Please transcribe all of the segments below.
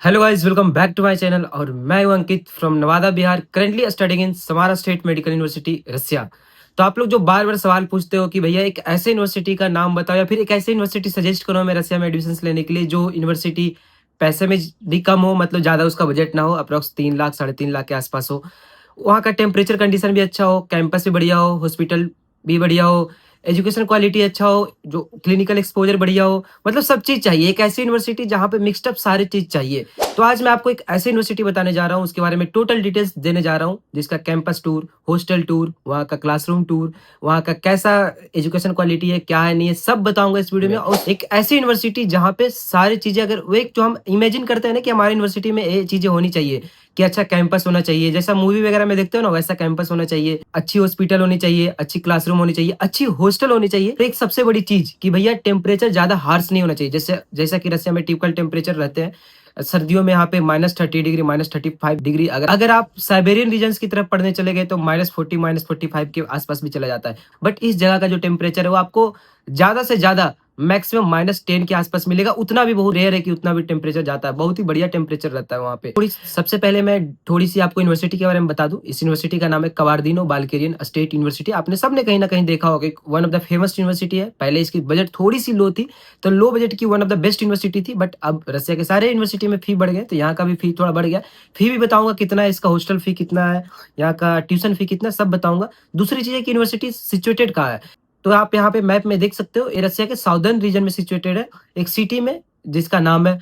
Hello guys, welcome back to my channel. और मैं हूं Ankit from Nawada Bihar, currently studying in Samara state medical university Russia. तो आप लोग जो बार बार सवाल पूछते हो कि भैया एक ऐसे यूनिवर्सिटी का नाम बताओ या फिर एक ऐसे यूनिवर्सिटी सजेस्ट करो मैं रसिया में एडमिशन लेने के लिए, जो यूनिवर्सिटी पैसे में भी कम हो, मतलब ज़्यादा उसका बजट ना हो, अप्रॉक्स 3 लाख 3.5 लाख के आसपास हो। वहाँ का टेम्परेचर कंडीशन भी अच्छा हो, कैंपस भी बढ़िया हो, हॉस्पिटल भी बढ़िया हो, एजुकेशन क्वालिटी अच्छा हो, जो क्लिनिकल एक्सपोजर बढ़िया हो, मतलब सब चीज़ चाहिए। एक ऐसी यूनिवर्सिटी जहाँ पे मिक्स्ड अप सारी चीज़ चाहिए। तो आज मैं आपको एक ऐसी यूनिवर्सिटी बताने जा रहा हूँ, उसके बारे में टोटल डिटेल्स देने जा रहा हूँ, जिसका कैंपस टूर, हॉस्टल टूर, वहाँ का क्लासरूम टूर, वहाँ का कैसा एजुकेशन क्वालिटी है, क्या है, नहीं है, सब बताऊंगा इस वीडियो में। और एक ऐसी यूनिवर्सिटी जहाँ पे सारी चीज़ें, अगर वो एक जो हम इमेजिन करते हैं ना कि हमारी यूनिवर्सिटी में ये चीज़ें होनी चाहिए, कि अच्छा कैंपस होना चाहिए, जैसा मूवी वगैरह में देखते हो ना, वैसा कैंपस होना चाहिए, अच्छी हॉस्पिटल होनी चाहिए, अच्छी क्लासरूम होनी चाहिए, अच्छी हॉस्टल होनी चाहिए। तो एक सबसे बड़ी चीज कि भैया टेम्परेचर ज्यादा हार्श नहीं होना चाहिए, जैसे जैसा कि रसिया में टिपिकल टेम्परेचर रहते हैं। सर्दियों में यहाँ पे -30 डिग्री, -35 डिग्री। अगर अगर आप साइबेरियन रीजन्स की तरफ पढ़ने चले गए तो -40, -45 के आसपास भी चला जाता है। बट इस जगह का जो टेम्परेचर है वो आपको ज्यादा से ज्यादा मैक्सिमम -10 के आसपास मिलेगा। उतना भी बहुत रेयर है कि उतना भी टेम्परेचर जाता है, बहुत ही बढ़िया टेम्परेचर रहता है वहाँ पे। थोड़ी सबसे पहले मैं थोड़ी सी आपको यूनिवर्सिटी के बारे में बता दूं। इस यूनिवर्सिटी का नाम है कवार्दिनो बाल्केरियन स्टेट यूनिवर्सिटी। आपने सबने कहीं ना कहीं देखा होगा, one of the famous university है। पहले इसकी बजट थोड़ी सी लो थी, तो लो बजट की one of the best university थी। बट अब रसिया के सारे यूनिवर्सिटी में फी बढ़ गए, तो यहाँ का भी फी थोड़ा बढ़ गया। फी भी बताऊंगा कितना है, इसका हॉस्टल फी कितना है, यहाँ का ट्यूशन फी कितना, सब बताऊंगा। दूसरी चीज है कि यूनिवर्सिटी सिचुएटेड कहाँ है। तो आप यहाँ पे मैप में देख सकते हो, ये रसिया के साउदर्न रीजन में सिचुएटेड है, एक सिटी में जिसका नाम है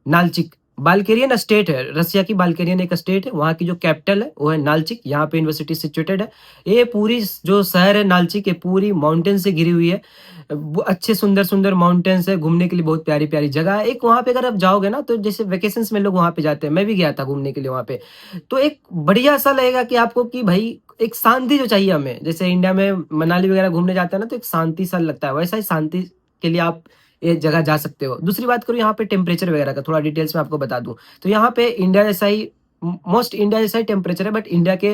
नालचिक। बाल्केरियन स्टेट है, रसिया की बाल्केरियन एक स्टेट है, वहाँ की जो कैपिटल है वो है नालचिक। यहाँ पे यूनिवर्सिटी सिचुएटेड है। ये पूरी जो शहर है नालचिक, ये पूरी माउंटेन से घिरी हुई है। अच्छे सुंदर सुंदर माउंटेन्स है, घूमने के लिए बहुत प्यारी प्यारी जगह है। एक वहाँ पे अगर आप जाओगे ना, तो जैसे वेकेशंस में लोग वहाँ पे जाते हैं, मैं भी गया था घूमने के लिए वहाँ पे। तो एक बढ़िया सा लगेगा कि आपको कि भाई एक शांति जो चाहिए हमें, जैसे इंडिया में मनाली वगैरह घूमने जाते हैं ना, तो एक शांति सा लगता है, वैसा ही शांति के लिए आप ये जगह जा सकते हो। दूसरी बात करूँ यहाँ पे टेम्परेचर वगैरह का, थोड़ा डिटेल्स में आपको बता दूं। तो यहाँ पे इंडिया जैसा ही, मोस्ट इंडिया जैसा ही टेम्परेचर है। बट इंडिया के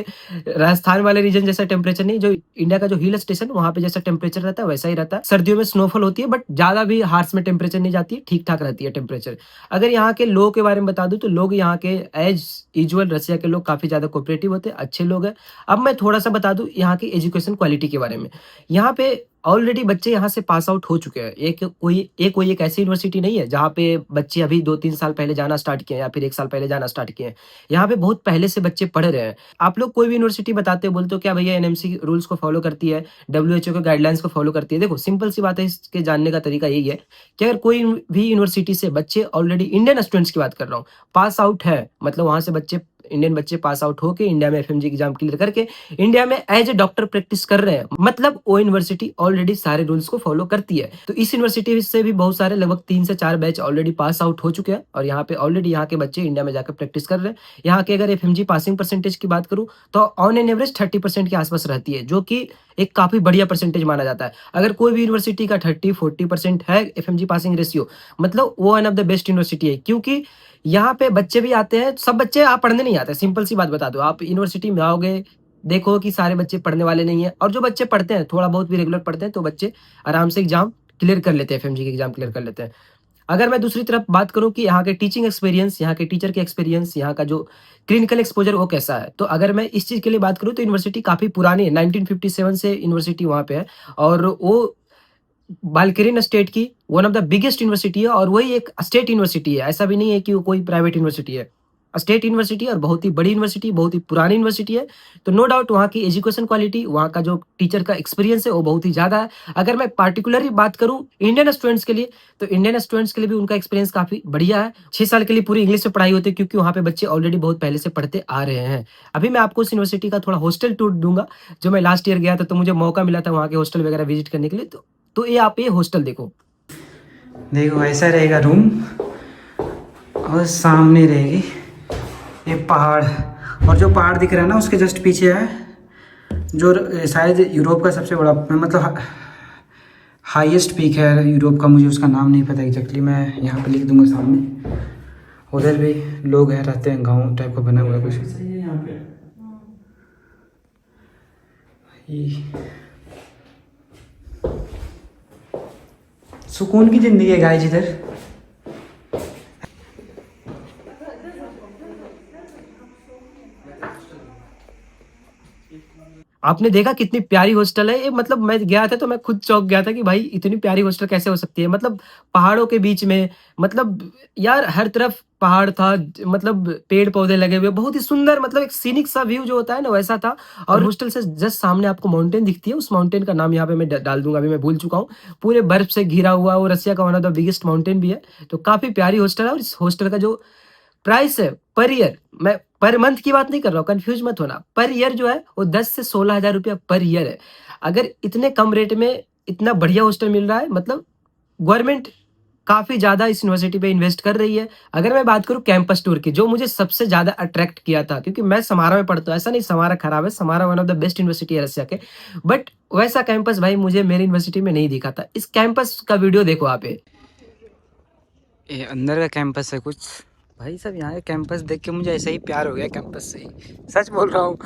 राजस्थान वाले रीजन जैसा टेम्परेचर नहीं। जो इंडिया का जो हिल स्टेशन, वहाँ पे जैसा टेम्परेचर रहता है वैसा ही रहता है। सर्दियों में स्नोफॉल होती है, बट ज्यादा भी हार्श में टेम्परेचर नहीं जाती है, ठीक ठाक रहती है टेम्परेचर। अगर यहाँ के लोग के बारे में बता दूं, तो लोग यहाँ के एज यूजुअल रसिया के लोग काफी ज्यादा कोऑपरेटिव होते हैं, अच्छे लोग हैं। अब मैं थोड़ा सा बता दूं यहाँ की एजुकेशन क्वालिटी के बारे में। यहाँ पे ऑलरेडी बच्चे यहाँ से पास आउट हो चुके हैं। कोई एक ऐसी यूनिवर्सिटी नहीं है जहाँ पे बच्चे अभी 2-3 साल पहले जाना स्टार्ट किए हैं, या फिर 1 साल पहले जाना स्टार्ट किए हैं। यहाँ पे बहुत पहले से बच्चे पढ़ रहे हैं। आप लोग कोई भी यूनिवर्सिटी बताते हो, बोलते हो क्या भैया एनएमसी रूल्स को फॉलो करती है, डब्ल्यूएचओ के गाइडलाइंस को फॉलो करती है। देखो सिंपल सी बात है, इसके जानने का तरीका यही है कि अगर कोई भी यूनिवर्सिटी से बच्चे ऑलरेडी, इंडियन स्टूडेंट्स की बात कर रहा हूँ, पास आउट है, मतलब वहां से बच्चे, इंडियन बच्चे पास आउट होके इंडिया में एफएमजी एग्जाम क्लियर करके इंडिया में एज ए डॉक्टर प्रैक्टिस कर रहे हैं, मतलब वो यूनिवर्सिटी ऑलरेडी सारे रूल्स को फॉलो करती है। तो इस यूनिवर्सिटी से भी बहुत सारे, लगभग 3 से 4 बैच ऑलरेडी पास आउट हो चुके हैं, और यहाँ पे ऑलरेडी यहाँ के बच्चे इंडिया में जाकर प्रैक्टिस कर रहे हैं। यहाँ के अगर एफएमजी पासिंग परसेंटेज की बात करूँ, तो ऑन एन एवरेज 30% के आसपास रहती है, जो कि एक काफी बढ़िया परसेंटेज माना जाता है। अगर कोई भी यूनिवर्सिटी का 30-40% है एफएमजी पासिंग रेशियो, मतलब वो one of the best university है। क्योंकि यहाँ पे बच्चे भी आते हैं, सब बच्चे आप पढ़ने नहीं आते। सिंपल सी बात बता दो, आप यूनिवर्सिटी में आओगे, देखो कि सारे बच्चे पढ़ने वाले नहीं है, और जो बच्चे पढ़ते हैं, थोड़ा बहुत भी रेगुलर पढ़ते हैं, तो बच्चे आराम से एग्जाम क्लियर कर लेते हैं, एफएमजी के एग्जाम क्लियर कर लेते हैं। अगर मैं दूसरी तरफ बात करूं कि यहाँ के टीचिंग एक्सपीरियंस, यहाँ के टीचर के एक्सपीरियंस, यहाँ का जो क्लिनिकल एक्सपोजर वो कैसा है, तो अगर मैं इस चीज के लिए बात करूं, तो यूनिवर्सिटी काफी पुरानी है, 1957 से यूनिवर्सिटी वहाँ पे है। और वो बाल्केरियन स्टेट की one of the biggest university है, और वही एक स्टेट यूनिवर्सिटी है। ऐसा भी नहीं है कि वो कोई प्राइवेट यूनिवर्सिटी है, स्टेट यूनिवर्सिटी है, और बहुत ही बड़ी यूनिवर्सिटी, बहुत ही पुरानी यूनिवर्सिटी है। तो नो डाउट वहाँ की एजुकेशन क्वालिटी, वहाँ का जो टीचर का एक्सपीरियंस है वो बहुत ही ज़्यादा है। अगर मैं पार्टिकुलरली बात करूँ इंडियन स्टूडेंट्स के लिए, तो इंडियन स्टूडेंट्स के लिए भी उनका एक्सपीरियंस काफ़ी बढ़िया है। 6 साल के लिए पूरी इंग्लिश में पढ़ाई होती है, क्योंकि वहाँ पे बच्चे ऑलरेडी बहुत पहले से पढ़ते आ रहे हैं। अभी मैं आपको उस यूनिवर्सिटी का थोड़ा हॉस्टल टूर दूंगा, जो मैं लास्ट ईयर गया था, तो मुझे मौका मिला था वहाँ के हॉस्टल वगैरह विजिट करने के लिए। तो ये आप ये हॉस्टल देखो, देखो ऐसा रहेगा रूम, और सामने रहेगी ये पहाड़। और जो पहाड़ दिख रहा है ना, उसके जस्ट पीछे है जो शायद यूरोप का सबसे बड़ा, मतलब हाईएस्ट पीक है यूरोप का। मुझे उसका नाम नहीं पता एग्जैक्टली, मैं यहाँ पे लिख दूंगा सामने। उधर भी लोग हैं, रहते हैं, गांव टाइप का बना हुआ है कुछ। सही है यहाँ पे। सुकून की ज़िंदगी है गाइस इधर। आपने देखा कितनी प्यारी हॉस्टल है ये, मतलब मैं गया था तो मैं खुद चौंक गया था कि भाई इतनी प्यारी हॉस्टल कैसे हो सकती है? मतलब पहाड़ों के बीच में, मतलब यार हर तरफ पहाड़ था, मतलब पेड़-पौधे लगे हुए, बहुत ही सुंदर, मतलब एक सीनिक सा व्यू जो होता है ना वैसा था। और हॉस्टल से जस्ट सामने आपको माउंटेन दिखती है, उस माउंटेन का नाम यहाँ पे मैं ड डाल दूँगा, अभी मैं भूल चुका हूँ। पूरे बर्फ से घिरा हुआ वो रसिया का one of the biggest mountain भी है। तो काफ़ी प्यारी हॉस्टल है और इस हॉस्टल का जो प्राइस है पर ईयर, मैं पर मंथ की बात नहीं कर रहा हूँ, कंफ्यूज मत होना। पर ईयर जो है वो 10 से 16,000 रुपया पर ईयर है। अगर इतने कम रेट में इतना बढ़िया हॉस्टल मिल रहा है, मतलब गवर्नमेंट काफ़ी ज़्यादा इस यूनिवर्सिटी पे इन्वेस्ट कर रही है। अगर मैं बात करूँ कैंपस टूर की, जो मुझे सबसे ज़्यादा अट्रैक्ट किया था, क्योंकि मैं समारा में पढ़ता हूँ, ऐसा नहीं समारा खराब है, Samara one of the best university है रसिया के। बट वैसा कैंपस भाई मुझे मेरी यूनिवर्सिटी में नहीं दिखा था। इस कैंपस का वीडियो देखो आप ये अंदर का कैंपस है कुछ। भाई साहब यहाँ का कैंपस देख के मुझे ऐसा ही प्यार हो गया कैंपस से ही, सच बोल रहा हूँ।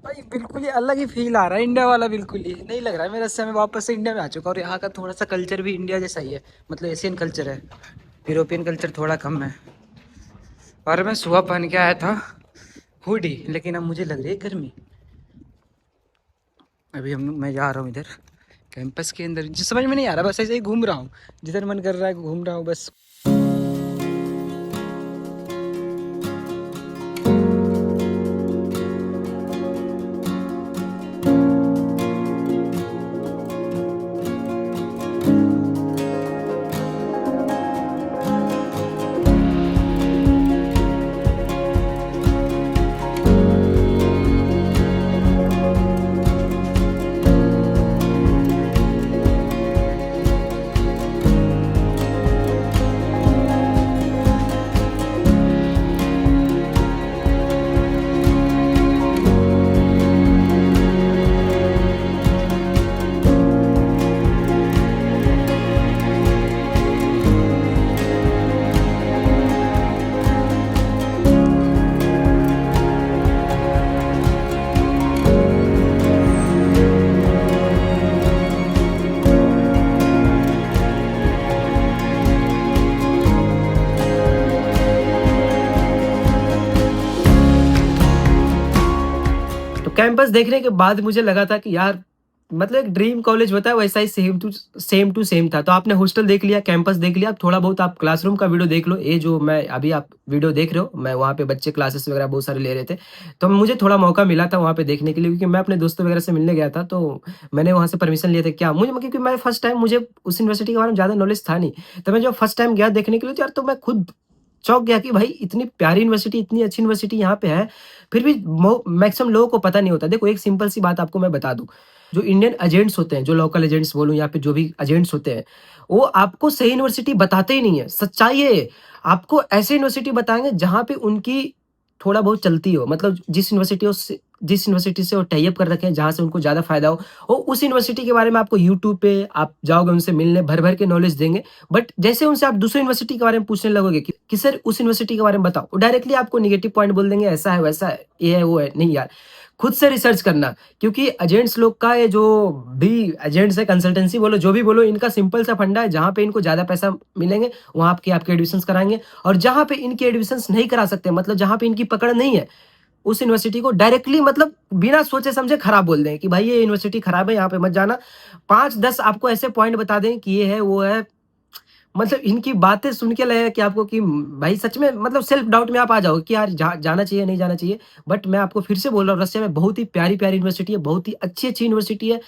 भाई बिल्कुल ही अलग ही फील आ रहा है इंडिया वाला, बिल्कुल ही नहीं लग रहा है मेरे से मैं वापस से इंडिया में आ चुका हूँ। और यहाँ का थोड़ा सा कल्चर भी इंडिया जैसा ही है, मतलब एशियन कल्चर है, यूरोपियन कल्चर थोड़ा कम है। और मैं सुबह पहन के आया था हुडी, लेकिन अब मुझे लग रही है गर्मी। अभी मैं जा रहा हूँ इधर कैंपस के अंदर, जिस समझ में नहीं आ रहा, बस ऐसे ही घूम रहा हूँ, जिधर मन कर रहा है घूम रहा हूँ बस। तो कैंपस देखने के बाद मुझे लगा था कि यार, मतलब एक ड्रीम कॉलेज होता है वैसा ही सेम टू सेम था। तो आपने हॉस्टल देख लिया, कैंपस देख लिया, अब थोड़ा बहुत आप क्लासरूम का वीडियो देख लो। ये जो मैं अभी आप वीडियो देख रहे हो, मैं वहाँ पे बच्चे क्लासेस वगैरह बहुत सारे ले रहे थे। तो मुझे थोड़ा मौका मिला था वहाँ पे देखने के लिए, क्योंकि मैं अपने दोस्तों वगैरह से मिलने गया था। तो मैंने वहाँ से परमिशन लिए थे, क्या मुझे, क्योंकि मैं फर्स्ट टाइम, मुझे उस यूनिवर्सिटी के बारे में ज़्यादा नॉलेज था नहीं। तो मैं जब फर्स्ट टाइम गया देखने के लिए, तो यार तो मैं खुद चौंक गया कि भाई इतनी प्यारी यूनिवर्सिटी, इतनी अच्छी यूनिवर्सिटी यहाँ पे है, फिर भी मैक्सिमम लोगों को पता नहीं होता। देखो एक सिंपल सी बात आपको मैं बता दूं, जो इंडियन एजेंट्स होते हैं, जो लोकल एजेंट्स बोलूं या फिर जो भी एजेंट्स होते हैं, वो आपको सही यूनिवर्सिटी बताते ही नहीं है। सच्चाई है ये। आपको ऐसे यूनिवर्सिटी बताएंगे जहाँ पे उनकी थोड़ा बहुत चलती हो, मतलब जिस यूनिवर्सिटी से वो टाई अप कर रखे हैं, जहाँ से उनको ज़्यादा फायदा हो, वो उस यूनिवर्सिटी के बारे में आपको यूट्यूब पे आप जाओगे उनसे मिलने, भर भर के नॉलेज देंगे। बट जैसे उनसे आप दूसरी यूनिवर्सिटी के बारे में पूछने लगोगे कि सर उस यूनिवर्सिटी के बारे में बताओ, वो डायरेक्टली आपको नेगेटिव पॉइंट बोल देंगे, ऐसा है वैसा है, ये है वो है। नहीं यार, खुद से रिसर्च करना, क्योंकि एजेंट्स लोग का, ये जो भी एजेंट्स है, कंसल्टेंसी बोलो जो भी बोलो, इनका सिंपल सा फंडा है, जहाँ पे इनको ज़्यादा पैसा मिलेंगे वहाँ आपके एडमिशन्स कराएंगे। और जहाँ पे इनके एडमिशन्स नहीं करा सकते, मतलब जहाँ पे इनकी पकड़ नहीं है, उस यूनिवर्सिटी को डायरेक्टली, मतलब बिना सोचे समझे खराब बोल दें कि भाई ये यूनिवर्सिटी खराब है, यहाँ पे मत जाना। 5-10 आपको ऐसे पॉइंट बता दें कि ये है, वो है। मतलब इनकी बातें सुन के लगेगा कि आपको कि भाई सच में, मतलब सेल्फ डाउट में आप आ जाओगे कि यार जाना चाहिए, नहीं जाना चाहिए। बट मैं आपको फिर से बोल रहा हूँ, रसिया में बहुत ही प्यारी-प्यारी यूनिवर्सिटी है, बहुत ही अच्छी-अच्छी यूनिवर्सिटी है।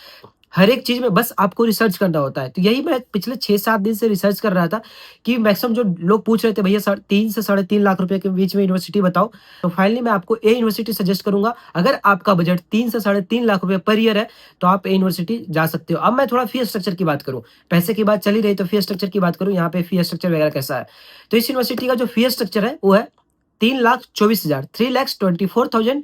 हर एक चीज़ में बस आपको रिसर्च करना होता है। तो यही मैं पिछले 6-7 दिन से रिसर्च कर रहा था कि मैक्सिमम जो लोग पूछ रहे थे, भैया 3 से साढ़े 3 लाख रुपए के बीच में यूनिवर्सिटी बताओ। तो फाइनली मैं आपको ए यूनिवर्सिटी सजेस्ट करूँगा। अगर आपका बजट 3 से साढ़े 3 लाख रुपए पर ईयर है, तो आप ए यूनिवर्सिटी जा सकते हो। अब मैं थोड़ा फी स्ट्रक्चर की बात करूँ, पैसे की बात चली रही तो फी स्ट्रक्चर की बात करूँ, यहाँ पे फी स्ट्रक्चर वगैरह कैसा है। तो इस यूनिवर्सिटी का जो फी स्ट्रक्चर है, वो है 3,24,000, 3,24,000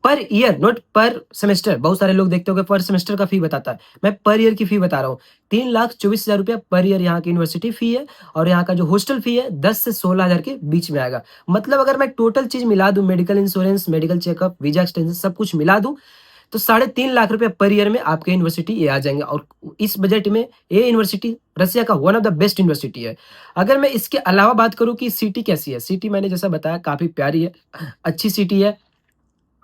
पर ईयर, नॉट पर सेमेस्टर। बहुत सारे लोग देखते होंगे पर सेमेस्टर का फी बताता है, मैं पर ईयर की फी बता रहा हूँ। 3,24,000 रुपया पर ईयर यहाँ की यूनिवर्सिटी फी है। और यहाँ का जो हॉस्टल फी है 10 से 16,000 के बीच में आएगा। मतलब अगर मैं टोटल चीज मिला दूं, medical insurance, medical checkup, visa extension, सब कुछ मिला दूं, तो 3.5 लाख रुपया पर ईयर में आपके यूनिवर्सिटी ये आ जाएंगे। और इस बजट में ये यूनिवर्सिटी रसिया का one of the best university है। अगर मैं इसके अलावा बात करूं कि सिटी कैसी है, सिटी मैंने जैसा बताया काफी प्यारी है, अच्छी सिटी है।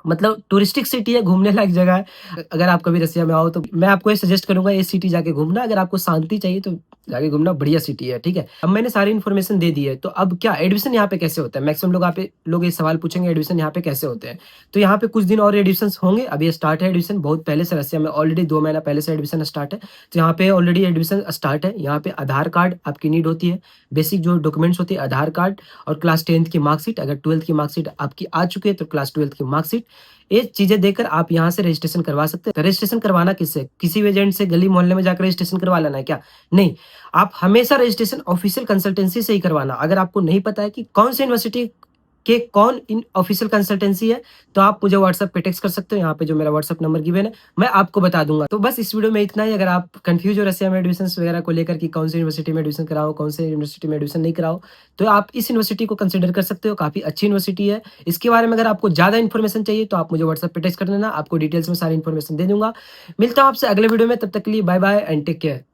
मतलब टूरिस्टिक सिटी है, घूमने लायक जगह है। अगर आप कभी रसिया में आओ तो मैं आपको ये सजेस्ट करूँगा ये सिटी जाके घूमना। अगर आपको शांति चाहिए तो जाके घूमना, बढ़िया सिटी है, ठीक है? अब मैंने सारी इन्फॉर्मेशन दे दी है, तो अब क्या एडमिशन यहाँ पे कैसे होता है? मैक्सिमम लोग ये सवाल पूछेंगे एडमिशन यहाँ पे कैसे होते हैं? तो यहाँ पे कुछ दिन और एडमिशन्स होंगे, अभी स्टार्ट है एडमिशन बहुत पहले से रसिया में ऑलरेडी 2 महीना पहले से एडमिशन स्टार्ट है। तो यहाँ पे ऑलरेडी एडमिशन स्टार्ट है। यहाँ पे आधार कार्ड आपकी नीड होती है, बेसिक जो डॉक्यूमेंट्स होती है आधार कार्ड और क्लास 10th की मार्कशीट, अगर 12th की मार्कशीट आपकी आ चुकी है तो क्लास 12th की मार्कशीट, ये चीज़ें देकर आप यहाँ से रजिस्ट्रेशन करवा सकते हैं। तो रजिस्ट्रेशन करवाना किससे? किसी भी एजेंट से गली मोहल्ले में जाकर रजिस्ट्रेशन करवा लेना है क्या? नहीं, आप हमेशा रजिस्ट्रेशन ऑफिशियल कंसल्टेंसी से ही करवाना। अगर आपको नहीं पता है कि कौन सी यूनिवर्सिटी के कौन इन ऑफिशियल कंसल्टेंसी है, तो आप मुझे व्हाट्सएप पे टेक्स्ट कर सकते हो। यहाँ पे जो मेरा व्हाट्सएप नंबर गिवन है, मैं आपको बता दूँगा। तो बस इस वीडियो में इतना ही। अगर आप कन्फ्यूज़ हो रसिया में एडमिशन्स वगैरह को लेकर कि कौन सी यूनिवर्सिटी में एडमिशन कराओ, कौन से यूनिवर्सिटी में एडमिशन नहीं कराओ, तो आप इस यूनिवर्सिटी को कंसिडर कर सकते हो, काफ़ी अच्छी यूनिवर्सिटी है। इसके बारे में अगर आपको ज़्यादा इन्फॉर्मेशन चाहिए, तो आप मुझे व्हाट्सएप पे टेक्स्ट कर देना, आपको डिटेल्स में सारी इन्फॉर्मेशन दे दूँगा। मिलता हूँ आपसे अगले वीडियो में, तब तक के लिए bye bye and take care.